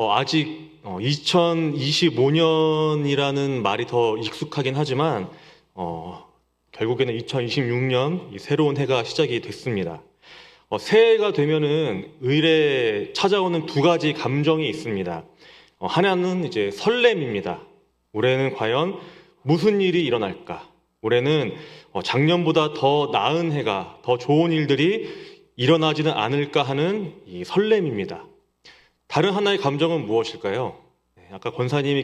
아직 2025년이라는 말이 더 익숙하긴 하지만 결국에는 2026년 새로운 해가 시작이 됐습니다. 새해가 되면은 의례 찾아오는 두 가지 감정이 있습니다. 하나는 이제 설렘입니다. 올해는 과연 무슨 일이 일어날까? 올해는 작년보다 더 나은 해가, 더 좋은 일들이 일어나지는 않을까 하는 이 설렘입니다. 다른 하나의 감정은 무엇일까요? 아까 권사님이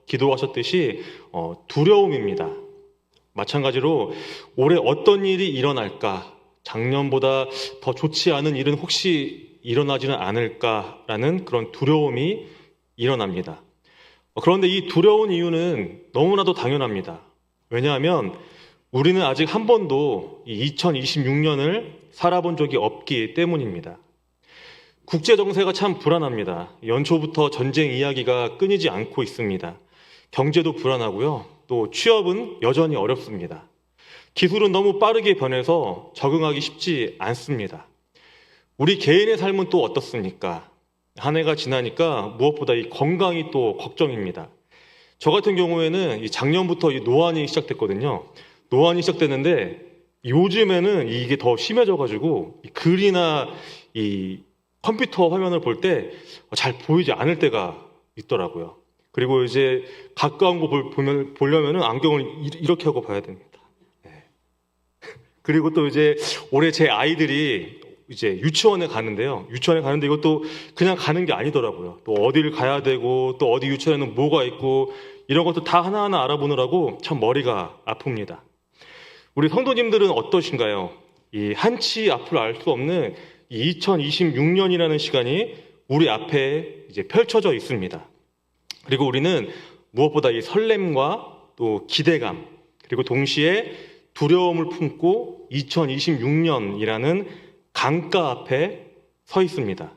기도하셨듯이 두려움입니다. 마찬가지로 올해 어떤 일이 일어날까? 작년보다 더 좋지 않은 일은 혹시 일어나지는 않을까라는 그런 두려움이 일어납니다. 그런데 이 두려운 이유는 너무나도 당연합니다. 왜냐하면 우리는 아직 한 번도 이 2026년을 살아본 적이 없기 때문입니다. 국제 정세가 참 불안합니다. 연초부터 전쟁 이야기가 끊이지 않고 있습니다. 경제도 불안하고요. 또 취업은 여전히 어렵습니다. 기술은 너무 빠르게 변해서 적응하기 쉽지 않습니다. 우리 개인의 삶은 또 어떻습니까? 한 해가 지나니까 무엇보다 이 건강이 또 걱정입니다. 저 같은 경우에는 이 작년부터 이 노안이 시작됐거든요. 노안이 시작됐는데 요즘에는 이게 더 심해져가지고 이 글이나 이 컴퓨터 화면을 볼 때 잘 보이지 않을 때가 있더라고요. 그리고 이제 가까운 거 보려면은 안경을 이렇게 하고 봐야 됩니다. 네. 그리고 또 이제 올해 제 아이들이 이제 유치원에 가는데요. 유치원에 가는데 이것도 그냥 가는 게 아니더라고요. 또 어디를 가야 되고 또 어디 유치원에는 뭐가 있고 이런 것도 다 하나하나 알아보느라고 참 머리가 아픕니다. 우리 성도님들은 어떠신가요? 이 한치 앞을 알 수 없는 2026년이라는 시간이 우리 앞에 이제 펼쳐져 있습니다. 그리고 우리는 무엇보다 이 설렘과 또 기대감, 그리고 동시에 두려움을 품고 2026년이라는 강가 앞에 서 있습니다.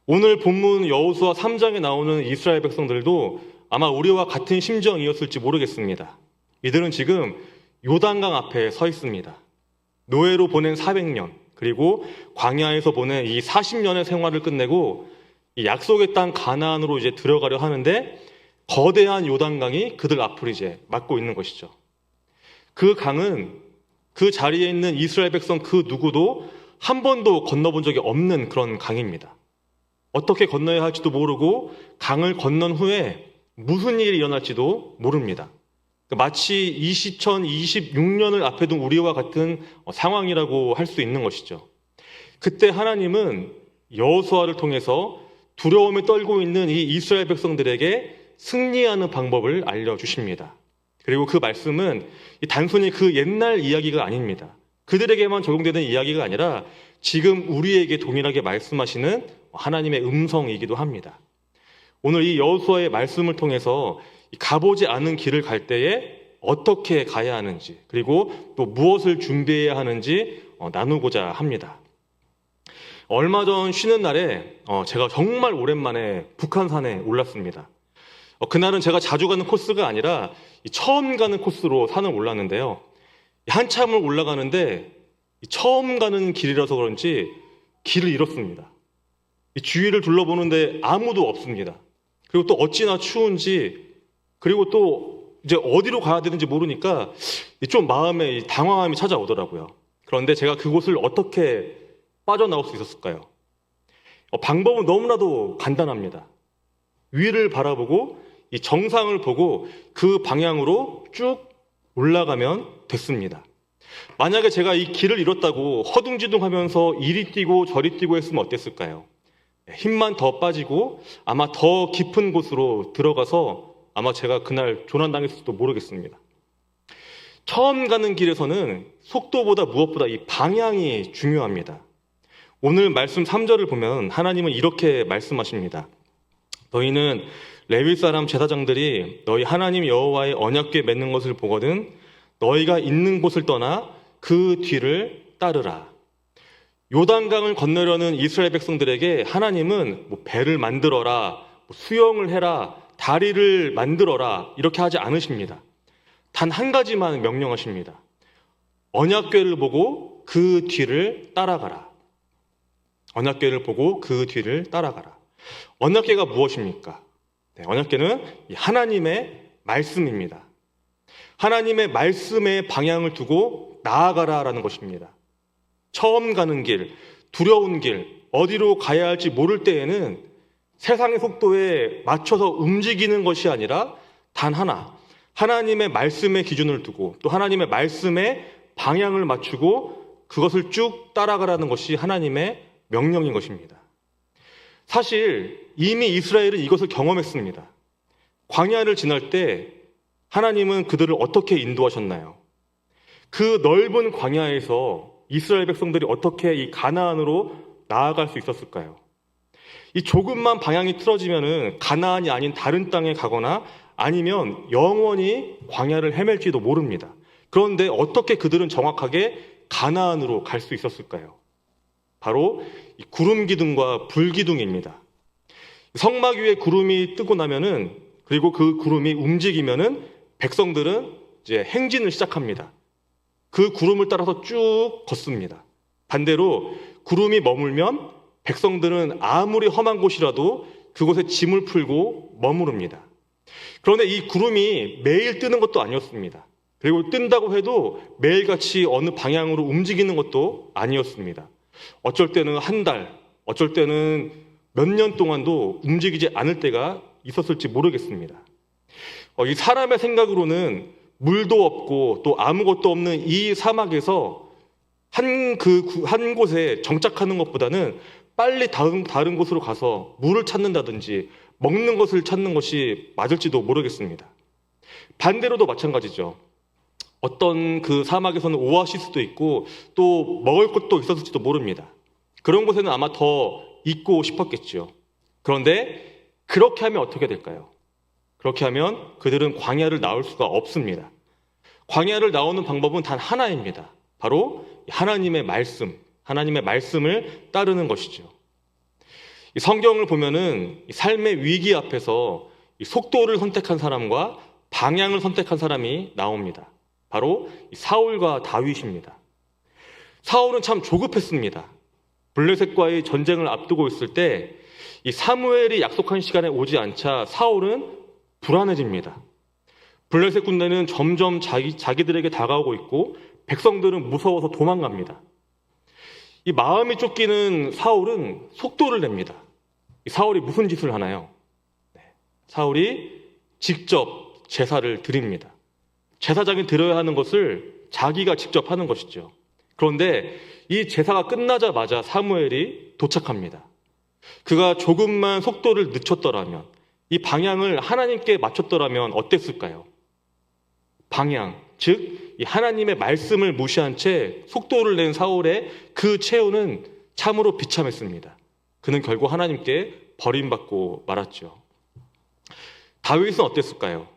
오늘 본문 여호수아 3장에 나오는 이스라엘 백성들도 아마 우리와 같은 심정이었을지 모르겠습니다. 이들은 지금 요단강 앞에 서 있습니다. 노예로 보낸 400년, 그리고 광야에서 보낸 이 40년의 생활을 끝내고 이 약속의 땅 가나안으로 이제 들어가려 하는데 거대한 요단강이 그들 앞을 이제 막고 있는 것이죠. 그 강은 그 자리에 있는 이스라엘 백성 그 누구도 한 번도 건너본 적이 없는 그런 강입니다. 어떻게 건너야 할지도 모르고 강을 건넌 후에 무슨 일이 일어날지도 모릅니다. 마치 2026년을 앞에 둔 우리와 같은 상황이라고 할 수 있는 것이죠. 그때 하나님은 여호수아를 통해서 두려움에 떨고 있는 이 이스라엘 백성들에게 승리하는 방법을 알려주십니다. 그리고 그 말씀은 단순히 그 옛날 이야기가 아닙니다. 그들에게만 적용되는 이야기가 아니라 지금 우리에게 동일하게 말씀하시는 하나님의 음성이기도 합니다. 오늘 이 여호수아의 말씀을 통해서 가보지 않은 길을 갈 때에 어떻게 가야 하는지, 그리고 또 무엇을 준비해야 하는지 나누고자 합니다. 얼마 전 쉬는 날에 제가 정말 오랜만에 북한산에 올랐습니다. 그날은 제가 자주 가는 코스가 아니라 처음 가는 코스로 산을 올랐는데요. 한참을 올라가는데 처음 가는 길이라서 그런지 길을 잃었습니다. 주위를 둘러보는데 아무도 없습니다. 그리고 또 어찌나 추운지, 그리고 또 이제 어디로 가야 되는지 모르니까 좀 마음에 당황함이 찾아오더라고요. 그런데 제가 그곳을 어떻게 빠져나올 수 있었을까요? 방법은 너무나도 간단합니다. 위를 바라보고 이 정상을 보고 그 방향으로 쭉 올라가면 됐습니다. 만약에 제가 이 길을 잃었다고 허둥지둥하면서 이리 뛰고 저리 뛰고 했으면 어땠을까요? 힘만 더 빠지고 아마 더 깊은 곳으로 들어가서 아마 제가 그날 조난당했을지도 모르겠습니다. 처음 가는 길에서는 속도보다 무엇보다 이 방향이 중요합니다. 오늘 말씀 3절을 보면 하나님은 이렇게 말씀하십니다. 너희는 레위 사람 제사장들이 너희 하나님 여호와의 언약궤 맺는 것을 보거든 너희가 있는 곳을 떠나 그 뒤를 따르라. 요단강을 건너려는 이스라엘 백성들에게 하나님은 배를 만들어라, 수영을 해라, 다리를 만들어라 이렇게 하지 않으십니다. 단 한 가지만 명령하십니다. 언약궤를 보고 그 뒤를 따라가라. 언약궤를 보고 그 뒤를 따라가라. 언약궤가 무엇입니까? 네, 언약궤는 이 하나님의 말씀입니다. 하나님의 말씀에 방향을 두고 나아가라라는 것입니다. 처음 가는 길, 두려운 길, 어디로 가야 할지 모를 때에는 세상의 속도에 맞춰서 움직이는 것이 아니라 단 하나, 하나님의 말씀의 기준을 두고 또 하나님의 말씀에 방향을 맞추고 그것을 쭉 따라가라는 것이 하나님의 명령인 것입니다. 사실 이미 이스라엘은 이것을 경험했습니다. 광야를 지날 때 하나님은 그들을 어떻게 인도하셨나요? 그 넓은 광야에서 이스라엘 백성들이 어떻게 이 가나안으로 나아갈 수 있었을까요? 이 조금만 방향이 틀어지면은 가나안이 아닌 다른 땅에 가거나 아니면 영원히 광야를 헤맬지도 모릅니다. 그런데 어떻게 그들은 정확하게 가나안으로 갈 수 있었을까요? 바로 이 구름 기둥과 불 기둥입니다. 성막 위에 구름이 뜨고 나면은 그리고 그 구름이 움직이면은 백성들은 이제 행진을 시작합니다. 그 구름을 따라서 쭉 걷습니다. 반대로 구름이 머물면 백성들은 아무리 험한 곳이라도 그곳에 짐을 풀고 머무릅니다. 그런데 이 구름이 매일 뜨는 것도 아니었습니다. 그리고 뜬다고 해도 매일같이 어느 방향으로 움직이는 것도 아니었습니다. 어쩔 때는 한 달, 어쩔 때는 몇 년 동안도 움직이지 않을 때가 있었을지 모르겠습니다. 이 사람의 생각으로는 물도 없고 또 아무것도 없는 이 사막에서 한 곳에 정착하는 것보다는 빨리 다른 곳으로 가서 물을 찾는다든지 먹는 것을 찾는 것이 맞을지도 모르겠습니다. 반대로도 마찬가지죠. 어떤 그 사막에서는 오아시스도 있고 또 먹을 것도 있었을지도 모릅니다. 그런 곳에는 아마 더 있고 싶었겠죠. 그런데 그렇게 하면 어떻게 될까요? 그렇게 하면 그들은 광야를 나올 수가 없습니다. 광야를 나오는 방법은 단 하나입니다. 바로 하나님의 말씀, 하나님의 말씀을 따르는 것이죠. 이 성경을 보면은 삶의 위기 앞에서 속도를 선택한 사람과 방향을 선택한 사람이 나옵니다. 바로 사울과 다윗입니다. 사울은 참 조급했습니다. 블레셋과의 전쟁을 앞두고 있을 때 이 사무엘이 약속한 시간에 오지 않자 사울은 불안해집니다. 블레셋 군대는 점점 자기들에게 다가오고 있고 백성들은 무서워서 도망갑니다. 이 마음이 쫓기는 사울은 속도를 냅니다. 이 사울이 무슨 짓을 하나요? 사울이 직접 제사를 드립니다. 제사장이 드려야 하는 것을 자기가 직접 하는 것이죠. 그런데 이 제사가 끝나자마자 사무엘이 도착합니다. 그가 조금만 속도를 늦췄더라면, 이 방향을 하나님께 맞췄더라면 어땠을까요? 방향, 즉 이 하나님의 말씀을 무시한 채 속도를 낸 사울의 그 체온은 참으로 비참했습니다. 그는 결국 하나님께 버림받고 말았죠. 다윗은 어땠을까요?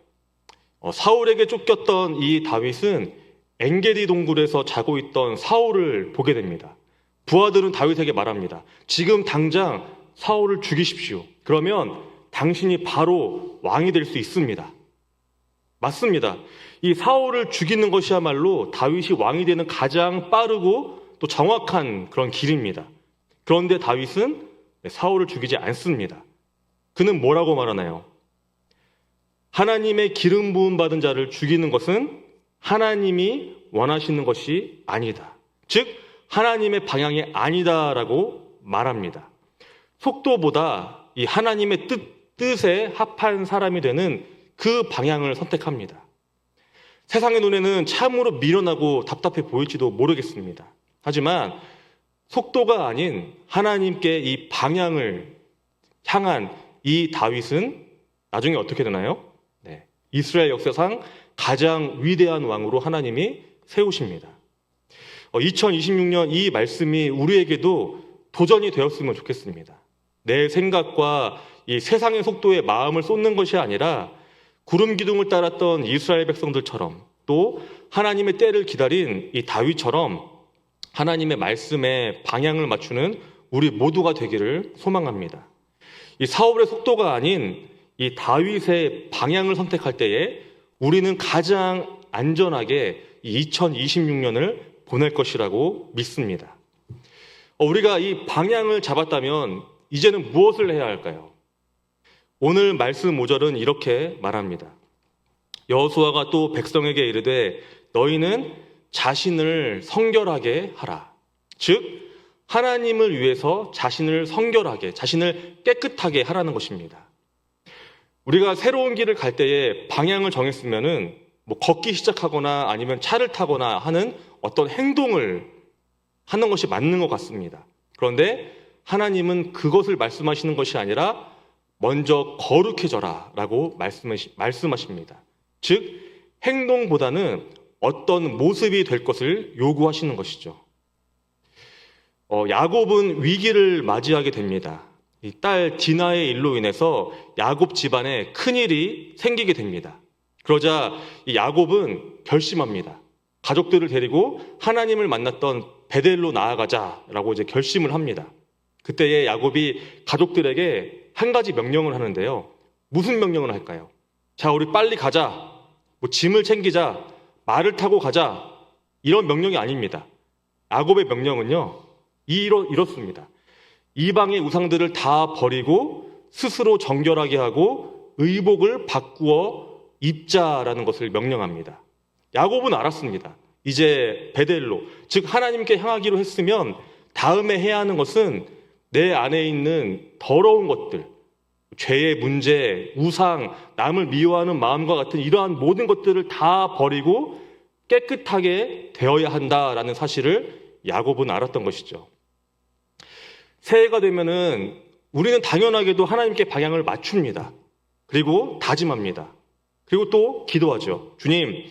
사울에게 쫓겼던 이 다윗은 엔게디 동굴에서 자고 있던 사울을 보게 됩니다. 부하들은 다윗에게 말합니다. 지금 당장 사울을 죽이십시오. 그러면 당신이 바로 왕이 될 수 있습니다. 맞습니다. 이 사울을 죽이는 것이야말로 다윗이 왕이 되는 가장 빠르고 또 정확한 그런 길입니다. 그런데 다윗은 사울을 죽이지 않습니다. 그는 뭐라고 말하나요? 하나님의 기름 부음 받은 자를 죽이는 것은 하나님이 원하시는 것이 아니다. 즉 하나님의 방향이 아니다라고 말합니다. 속도보다 이 하나님의 뜻에 합한 사람이 되는 그 방향을 선택합니다. 세상의 눈에는 참으로 미련하고 답답해 보일지도 모르겠습니다. 하지만 속도가 아닌 하나님께 이 방향을 향한 이 다윗은 나중에 어떻게 되나요? 이스라엘 역사상 가장 위대한 왕으로 하나님이 세우십니다. 2026년 이 말씀이 우리에게도 도전이 되었으면 좋겠습니다. 내 생각과 이 세상의 속도에 마음을 쏟는 것이 아니라 구름 기둥을 따랐던 이스라엘 백성들처럼 또 하나님의 때를 기다린 이 다윗처럼 하나님의 말씀에 방향을 맞추는 우리 모두가 되기를 소망합니다. 이 사울의 속도가 아닌 이 다윗의 방향을 선택할 때에 우리는 가장 안전하게 2026년을 보낼 것이라고 믿습니다. 우리가 이 방향을 잡았다면 이제는 무엇을 해야 할까요? 오늘 말씀 5절은 이렇게 말합니다. 여호수아가 또 백성에게 이르되 너희는 자신을 성결하게 하라. 즉 하나님을 위해서 자신을 성결하게, 자신을 깨끗하게 하라는 것입니다. 우리가 새로운 길을 갈 때에 방향을 정했으면은 걷기 시작하거나 아니면 차를 타거나 하는 어떤 행동을 하는 것이 맞는 것 같습니다. 그런데 하나님은 그것을 말씀하시는 것이 아니라 먼저 거룩해져라 라고 말씀하십니다. 즉 행동보다는 어떤 모습이 될 것을 요구하시는 것이죠. 야곱은 위기를 맞이하게 됩니다. 이 딸 디나의 일로 인해서 야곱 집안에 큰일이 생기게 됩니다. 그러자 이 야곱은 결심합니다. 가족들을 데리고 하나님을 만났던 베델로 나아가자라고 이제 결심을 합니다. 그때에 야곱이 가족들에게 한 가지 명령을 하는데요. 무슨 명령을 할까요? 자, 우리 빨리 가자. 짐을 챙기자. 말을 타고 가자. 이런 명령이 아닙니다. 야곱의 명령은요. 이렇습니다. 이방의 우상들을 다 버리고 스스로 정결하게 하고 의복을 바꾸어 입자라는 것을 명령합니다. 야곱은 알았습니다. 이제 베델로, 즉 하나님께 향하기로 했으면 다음에 해야 하는 것은 내 안에 있는 더러운 것들, 죄의 문제, 우상, 남을 미워하는 마음과 같은 이러한 모든 것들을 다 버리고 깨끗하게 되어야 한다라는 사실을 야곱은 알았던 것이죠. 새해가 되면은 우리는 당연하게도 하나님께 방향을 맞춥니다. 그리고 다짐합니다. 그리고 또 기도하죠. 주님,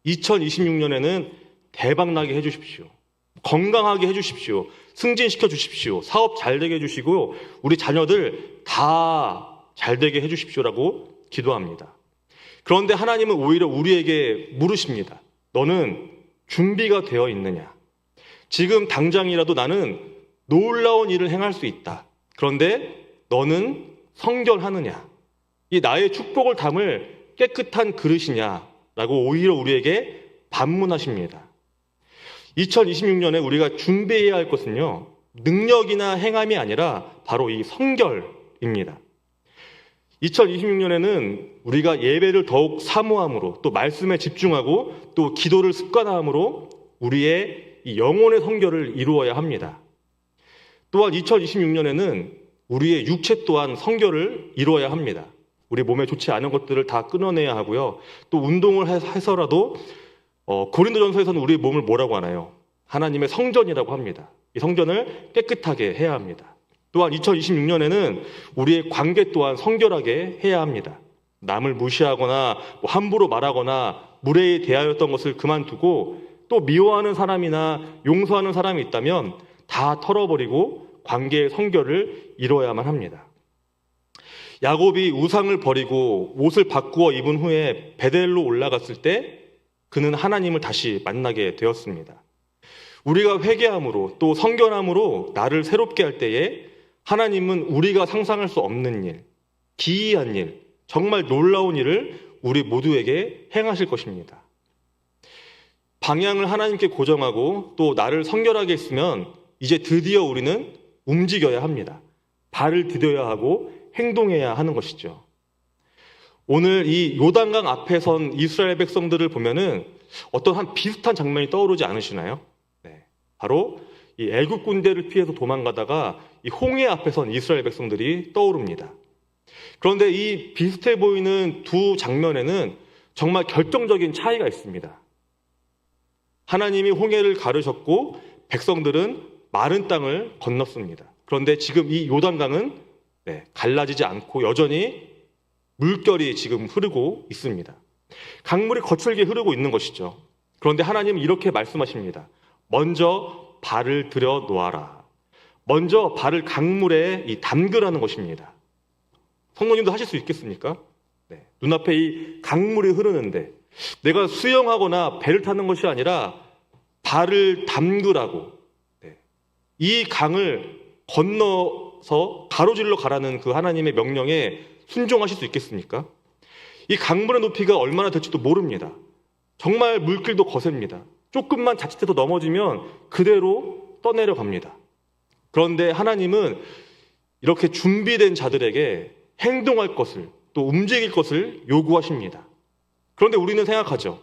2026년에는 대박나게 해주십시오. 건강하게 해주십시오. 승진시켜 주십시오. 사업 잘 되게 해주시고 우리 자녀들 다 잘 되게 해주십시오라고 기도합니다. 그런데 하나님은 오히려 우리에게 물으십니다. 너는 준비가 되어 있느냐? 지금 당장이라도 나는 놀라운 일을 행할 수 있다. 그런데 너는 성결하느냐? 이 나의 축복을 담을 깨끗한 그릇이냐라고 오히려 우리에게 반문하십니다. 2026년에 우리가 준비해야 할 것은요, 능력이나 행함이 아니라 바로 이 성결입니다. 2026년에는 우리가 예배를 더욱 사모함으로 또 말씀에 집중하고 또 기도를 습관함으로 우리의 이 영혼의 성결을 이루어야 합니다. 또한 2026년에는 우리의 육체 또한 성결을 이루어야 합니다. 우리 몸에 좋지 않은 것들을 다 끊어내야 하고요. 또 운동을 해서라도 고린도전서에서는 우리 몸을 뭐라고 하나요? 하나님의 성전이라고 합니다. 이 성전을 깨끗하게 해야 합니다. 또한 2026년에는 우리의 관계 또한 성결하게 해야 합니다. 남을 무시하거나 함부로 말하거나 무례히 대하였던 것을 그만두고 또 미워하는 사람이나 용서하는 사람이 있다면 다 털어버리고 관계의 성결을 이루어야만 합니다. 야곱이 우상을 버리고 옷을 바꾸어 입은 후에 베델로 올라갔을 때 그는 하나님을 다시 만나게 되었습니다. 우리가 회개함으로 또 성결함으로 나를 새롭게 할 때에 하나님은 우리가 상상할 수 없는 일, 기이한 일, 정말 놀라운 일을 우리 모두에게 행하실 것입니다. 방향을 하나님께 고정하고 또 나를 성결하게 했으면 이제 드디어 우리는 움직여야 합니다. 발을 디뎌야 하고 행동해야 하는 것이죠. 오늘 이 요단강 앞에 선 이스라엘 백성들을 보면은 어떤 한 비슷한 장면이 떠오르지 않으시나요? 네, 바로 이 애굽 군대를 피해서 도망가다가 이 홍해 앞에 선 이스라엘 백성들이 떠오릅니다. 그런데 이 비슷해 보이는 두 장면에는 정말 결정적인 차이가 있습니다. 하나님이 홍해를 가르셨고 백성들은 마른 땅을 건넜습니다. 그런데 지금 이 요단강은 갈라지지 않고 여전히 물결이 지금 흐르고 있습니다. 강물이 거칠게 흐르고 있는 것이죠. 그런데 하나님은 이렇게 말씀하십니다. 먼저 발을 들여 놓아라. 먼저 발을 강물에 담그라는 것입니다. 성도님도 하실 수 있겠습니까? 눈앞에 이 강물이 흐르는데 내가 수영하거나 배를 타는 것이 아니라 발을 담그라고 이 강을 건너서 가로질러 가라는 그 하나님의 명령에 순종하실 수 있겠습니까? 이 강물의 높이가 얼마나 될지도 모릅니다. 정말 물길도 거셉니다. 조금만 자칫해서 넘어지면 그대로 떠내려갑니다. 그런데 하나님은 이렇게 준비된 자들에게 행동할 것을 또 움직일 것을 요구하십니다. 그런데 우리는 생각하죠.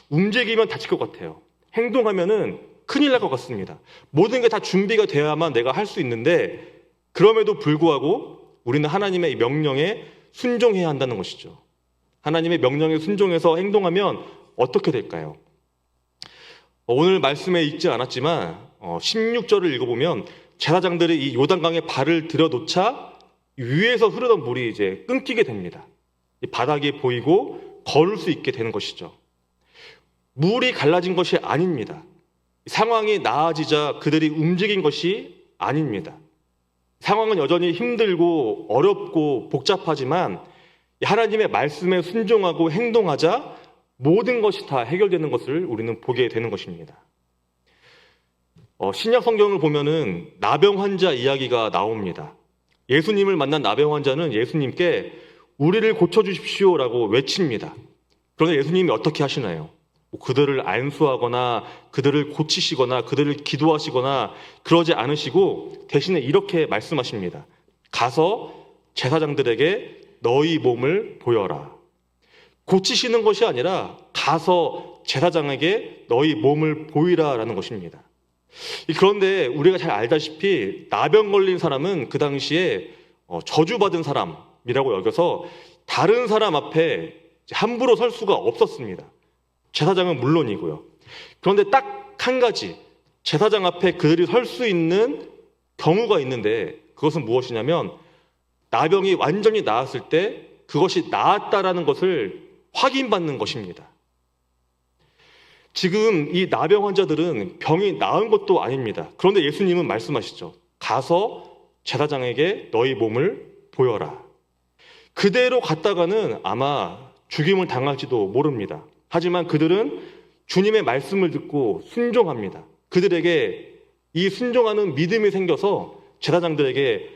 움직이면 다칠 것 같아요. 행동하면은 큰일 날 것 같습니다. 모든 게 다 준비가 되어야만 내가 할 수 있는데 그럼에도 불구하고 우리는 하나님의 명령에 순종해야 한다는 것이죠. 하나님의 명령에 순종해서 행동하면 어떻게 될까요? 오늘 말씀에 읽지 않았지만 16절을 읽어보면 제사장들이 이 요단강에 발을 들여놓자 위에서 흐르던 물이 이제 끊기게 됩니다. 이 바닥이 보이고 걸을 수 있게 되는 것이죠. 물이 갈라진 것이 아닙니다. 상황이 나아지자 그들이 움직인 것이 아닙니다. 상황은 여전히 힘들고 어렵고 복잡하지만 하나님의 말씀에 순종하고 행동하자 모든 것이 다 해결되는 것을 우리는 보게 되는 것입니다. 신약 성경을 보면은 나병 환자 이야기가 나옵니다. 예수님을 만난 나병 환자는 예수님께 우리를 고쳐주십시오라고 외칩니다. 그런데 예수님이 어떻게 하시나요? 그들을 안수하거나 그들을 고치시거나 그들을 기도하시거나 그러지 않으시고 대신에 이렇게 말씀하십니다. 가서 제사장들에게 너희 몸을 보여라. 고치시는 것이 아니라 가서 제사장에게 너희 몸을 보이라라는 것입니다. 그런데 우리가 잘 알다시피 나병 걸린 사람은 그 당시에 저주받은 사람이라고 여겨서 다른 사람 앞에 함부로 설 수가 없었습니다. 제사장은 물론이고요. 그런데 딱 한 가지 제사장 앞에 그들이 설 수 있는 경우가 있는데 그것은 무엇이냐면 나병이 완전히 나았을 때 그것이 나았다라는 것을 확인받는 것입니다. 지금 이 나병 환자들은 병이 나은 것도 아닙니다. 그런데 예수님은 말씀하시죠. 가서 제사장에게 너희 몸을 보여라. 그대로 갔다가는 아마 죽임을 당할지도 모릅니다. 하지만 그들은 주님의 말씀을 듣고 순종합니다. 그들에게 이 순종하는 믿음이 생겨서 제사장들에게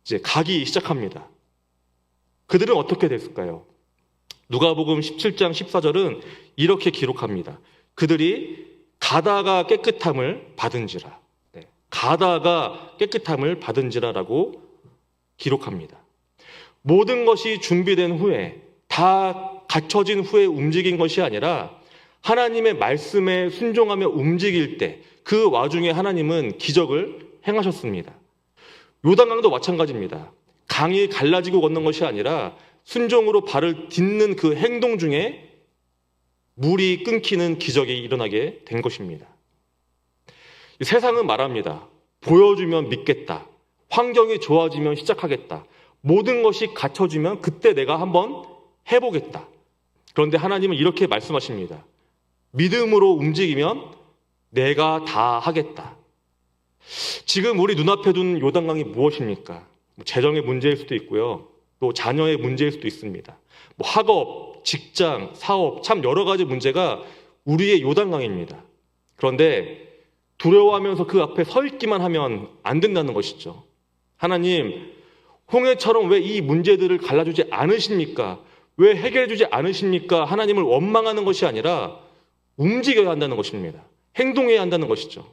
이제 가기 시작합니다. 그들은 어떻게 됐을까요? 누가복음 17장 14절은 이렇게 기록합니다. 그들이 가다가 깨끗함을 받은지라. 가다가 깨끗함을 받은지라라고 기록합니다. 모든 것이 준비된 후에 다 갖춰진 후에 움직인 것이 아니라 하나님의 말씀에 순종하며 움직일 때 그 와중에 하나님은 기적을 행하셨습니다. 요단강도 마찬가지입니다. 강이 갈라지고 걷는 것이 아니라 순종으로 발을 딛는 그 행동 중에 물이 끊기는 기적이 일어나게 된 것입니다. 세상은 말합니다. 보여주면 믿겠다. 환경이 좋아지면 시작하겠다. 모든 것이 갖춰지면 그때 내가 한번 해보겠다. 그런데 하나님은 이렇게 말씀하십니다. 믿음으로 움직이면 내가 다 하겠다. 지금 우리 눈앞에 둔 요단강이 무엇입니까? 재정의 문제일 수도 있고요. 또 자녀의 문제일 수도 있습니다. 학업, 직장, 사업, 참 여러 가지 문제가 우리의 요단강입니다. 그런데 두려워하면서 그 앞에 서 있기만 하면 안 된다는 것이죠. 하나님, 홍해처럼 왜 이 문제들을 갈라주지 않으십니까? 왜 해결해주지 않으십니까? 하나님을 원망하는 것이 아니라 움직여야 한다는 것입니다. 행동해야 한다는 것이죠.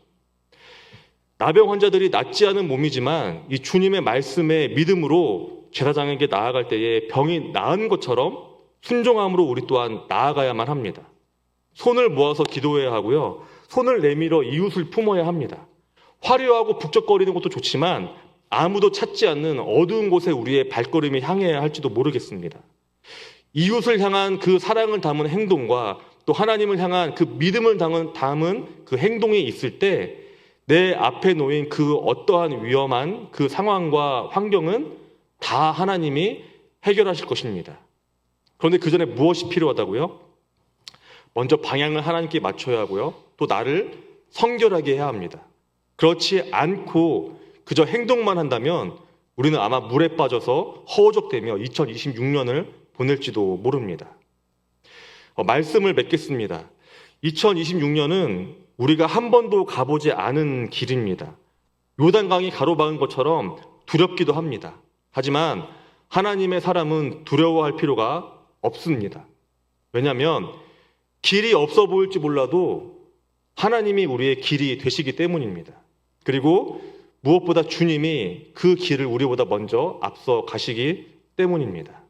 나병 환자들이 낫지 않은 몸이지만 이 주님의 말씀에 믿음으로 제사장에게 나아갈 때에 병이 나은 것처럼 순종함으로 우리 또한 나아가야만 합니다. 손을 모아서 기도해야 하고요. 손을 내밀어 이웃을 품어야 합니다. 화려하고 북적거리는 것도 좋지만 아무도 찾지 않는 어두운 곳에 우리의 발걸음이 향해야 할지도 모르겠습니다. 이웃을 향한 그 사랑을 담은 행동과 또 하나님을 향한 그 믿음을 담은 그 행동이 있을 때 내 앞에 놓인 그 어떠한 위험한 그 상황과 환경은 다 하나님이 해결하실 것입니다. 그런데 그 전에 무엇이 필요하다고요? 먼저 방향을 하나님께 맞춰야 하고요. 또 나를 성결하게 해야 합니다. 그렇지 않고 그저 행동만 한다면 우리는 아마 물에 빠져서 허우적대며 2026년을 보낼지도 모릅니다. 말씀을 맺겠습니다. 2026년은 우리가 한 번도 가보지 않은 길입니다. 요단강이 가로막은 것처럼 두렵기도 합니다. 하지만 하나님의 사람은 두려워할 필요가 없습니다. 왜냐하면 길이 없어 보일지 몰라도 하나님이 우리의 길이 되시기 때문입니다. 그리고 무엇보다 주님이 그 길을 우리보다 먼저 앞서 가시기 때문입니다.